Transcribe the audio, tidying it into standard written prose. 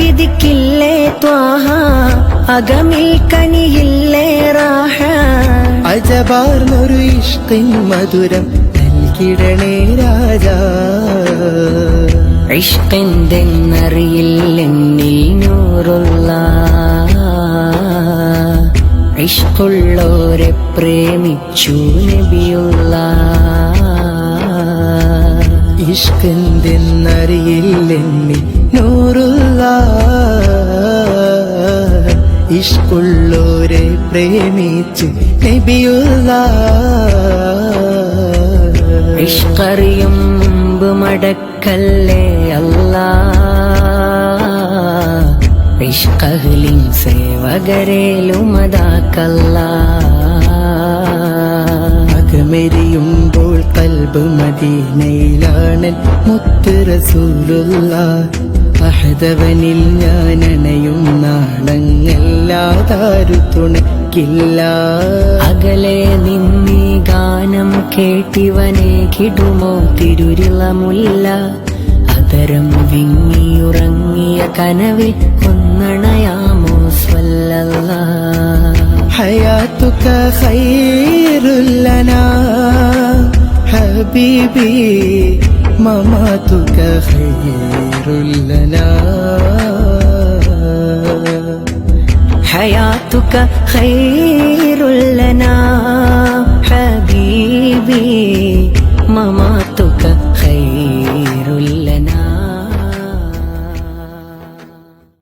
വിധിക്കില്ലേ ത്വാഹ അകമിൽ കനിയില്ലേ റാഹ അജബാർന്നൊരു ഇഷ്കിൻ മധുരം നൽകിടണേ രാജാ ഇഷ്കെന്തെന്നറിയില്ലെന്നിൽ നൂറുള്ള ഇഷ്കുള്ളോരെ പ്രേമിച്ചു നബിയുള്ള ഇഷ്കെന്തെന്നറിയില്ലെന്നിൽ നൂറുള്ള ഇഷ്കുള്ളോരെ പ്രേമിച്ചു നബിയുള്ള ഇഷ്കറിയും മുമ്പ് മടക്കല്ലേ അല്ലാ ഇഷ്കഹ്ലിൻ സേവകരേലുമതാക്കല്ലാ അകമെരിയുമ്പോൾ കൽബ് മദീനയിലാണ് മുത്ത് റസൂലുള്ളാഹ് അഹദവനിൽ ഞാനണയും നാണങ്ങല്ലാതാരു തുണയ്ക്കില്ല അകലെ നിന്നീ ഗാനം കേട്ടിവനെ കിടുമോ തിരുരിളമുല്ല അതരം വിങ്ങിയുറങ്ങിയ കനവിൽ ഒന്നണയാമോ സ്വല്ലല്ലാഹ് ഹയാതുക ഖൈറുൽ ലനാ ഹബീബി മമാതുക ഖൈറുൽ ലനാ ഹയാതുക ഖൈറുൽ ലനാ ഹബീബി